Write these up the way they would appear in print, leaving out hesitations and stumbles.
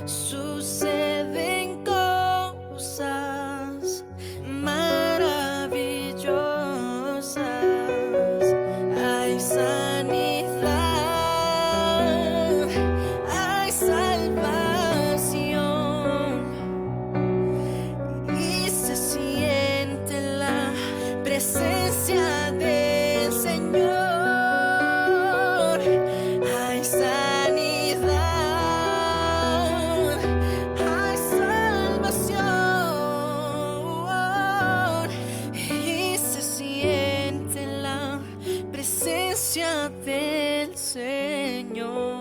suceden cosas maravillosas. Hay sanidad, hay salvación y se siente la presencia del Señor. Hay sanidad, hay salvación y se siente la presencia del Señor.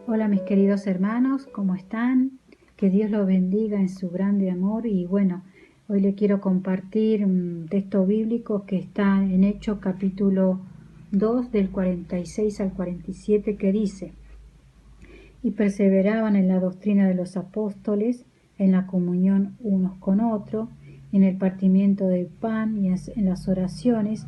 Hola mis queridos hermanos, ¿cómo están? Que Dios los bendiga en su grande amor. Y bueno, hoy le quiero compartir un texto bíblico que está en Hechos capítulo 2 del 46 al 47, que dice: y perseveraban en la doctrina de los apóstoles, en la comunión unos con otros, en el partimiento del pan y en las oraciones,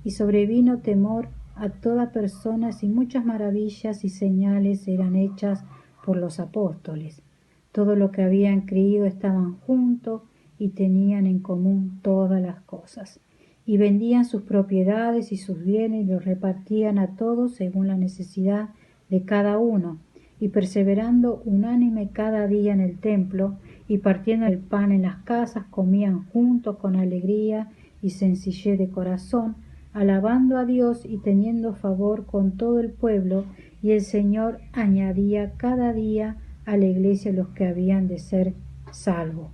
y sobrevino temor a toda persona, y muchas maravillas y señales eran hechas por los apóstoles. Todo lo que habían creído estaban juntos y tenían en común todas las cosas. Y vendían sus propiedades y sus bienes y los repartían a todos según la necesidad de cada uno. Y perseverando unánime cada día en el templo y partiendo el pan en las casas, comían juntos con alegría y sencillez de corazón, alabando a Dios y teniendo favor con todo el pueblo, y el Señor añadía cada día a la iglesia los que habían de ser salvos.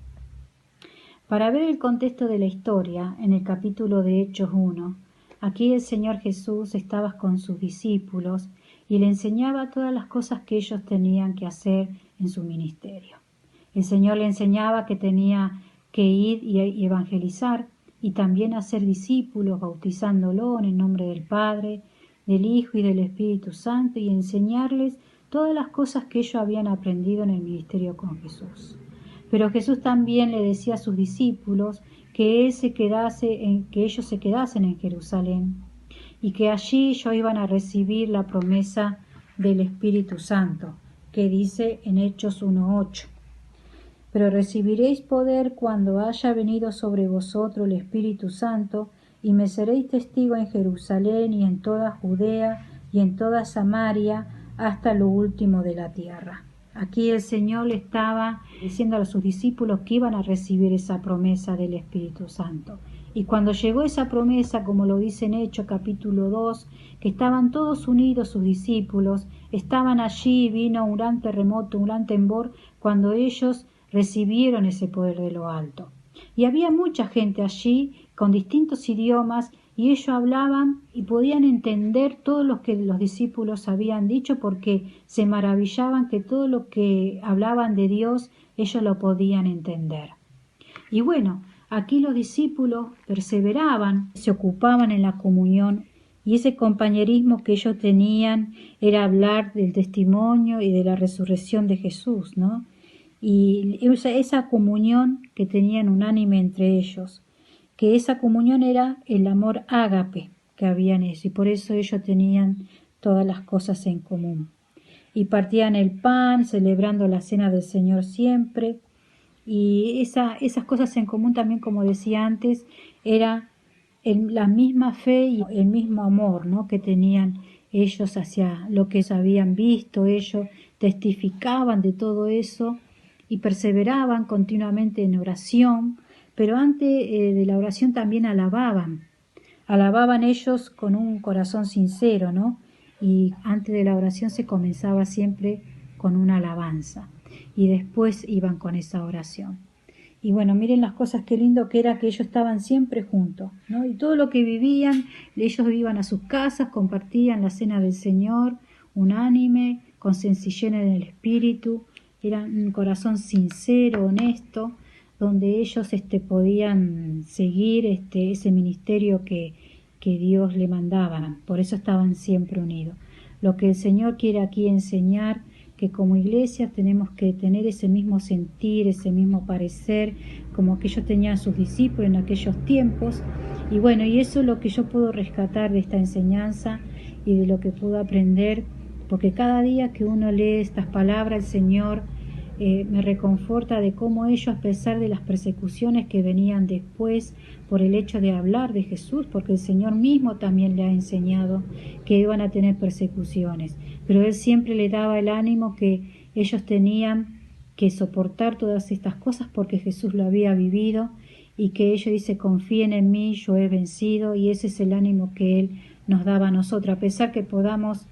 Para ver el contexto de la historia, en el capítulo de Hechos 1, aquí el Señor Jesús estaba con sus discípulos y le enseñaba todas las cosas que ellos tenían que hacer en su ministerio. El Señor le enseñaba que tenía que ir y evangelizar y también hacer discípulos, bautizándolo en el nombre del Padre, del Hijo y del Espíritu Santo, y enseñarles todas las cosas que ellos habían aprendido en el ministerio con Jesús. Pero Jesús también le decía a sus discípulos que ellos se quedasen en Jerusalén y que allí ellos iban a recibir la promesa del Espíritu Santo, que dice en Hechos 1:8. Pero recibiréis poder cuando haya venido sobre vosotros el Espíritu Santo, y me seréis testigo en Jerusalén y en toda Judea y en toda Samaria, hasta lo último de la tierra. Aquí el Señor le estaba diciendo a sus discípulos que iban a recibir esa promesa del Espíritu Santo. Y cuando llegó esa promesa, como lo dice en Hechos capítulo 2, que estaban todos unidos sus discípulos, estaban allí, vino un gran terremoto, un gran temblor, cuando ellos recibieron ese poder de lo alto. Y había mucha gente allí con distintos idiomas, y ellos hablaban y podían entender todo lo que los discípulos habían dicho, porque se maravillaban que todo lo que hablaban de Dios ellos lo podían entender. Y bueno, aquí los discípulos perseveraban, se ocupaban en la comunión, y ese compañerismo que ellos tenían era hablar del testimonio y de la resurrección de Jesús, ¿no? Y esa comunión que tenían unánime entre ellos, que esa comunión era el amor ágape que habían eso, y por eso ellos tenían todas las cosas en común. Y partían el pan, celebrando la cena del Señor siempre, y esas cosas en común también, como decía antes, era la misma fe y el mismo amor, ¿no?, que tenían ellos hacia lo que habían visto. Ellos testificaban de todo eso y perseveraban continuamente en oración, pero antes de la oración también alababan ellos con un corazón sincero, ¿no? Y antes de la oración se comenzaba siempre con una alabanza y después iban con esa oración. Y bueno, miren las cosas, qué lindo que era que ellos estaban siempre juntos, ¿no? Y todo lo que vivían, ellos iban a sus casas, compartían la cena del Señor, unánime, con sencillez en el espíritu. Era un corazón sincero, honesto, donde ellos podían seguir ese ministerio que Dios le mandaba. Por eso estaban siempre unidos. Lo que el Señor quiere aquí enseñar, que como iglesia tenemos que tener ese mismo sentir, ese mismo parecer, como que ellos tenían sus discípulos en aquellos tiempos. Y bueno, y eso es lo que yo puedo rescatar de esta enseñanza y de lo que puedo aprender porque cada día que uno lee estas palabras, el Señor me reconforta de cómo ellos, a pesar de las persecuciones que venían después por el hecho de hablar de Jesús, porque el Señor mismo también le ha enseñado que iban a tener persecuciones, pero Él siempre le daba el ánimo que ellos tenían que soportar todas estas cosas porque Jesús lo había vivido, y que ellos dice: confíen en mí, yo he vencido, y ese es el ánimo que Él nos daba a nosotros, a pesar que podamos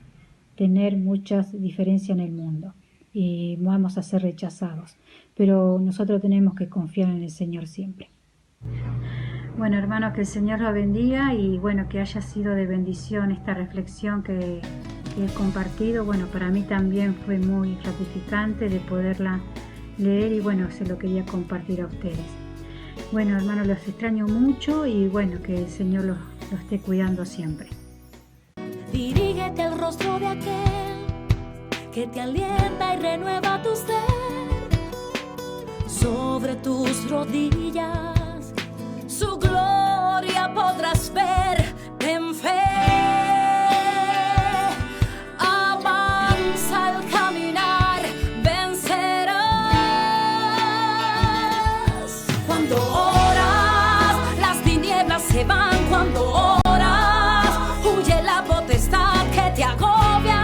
tener muchas diferencias en el mundo y vamos a ser rechazados, pero nosotros tenemos que confiar en el Señor siempre. Bueno, hermanos, que el Señor los bendiga, y bueno, que haya sido de bendición esta reflexión que he compartido. Bueno, para mí también fue muy gratificante de poderla leer, y bueno, se lo quería compartir a ustedes. Bueno, hermanos, los extraño mucho, y bueno, que el Señor los esté cuidando siempre. Dirígete al rostro de aquel que te alienta y renueva tu ser. Sobre tus rodillas su gloria podrás ver. Ten fe, avanza al caminar, vencerás. Cuando oras, las tinieblas se van. Cuando oras, huye la potestad que te agobia.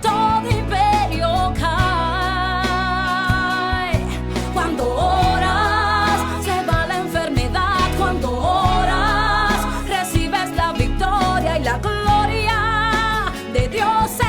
Todo imperio cae. Cuando oras, se va la enfermedad. Cuando oras, recibes la victoria y la gloria de Dios.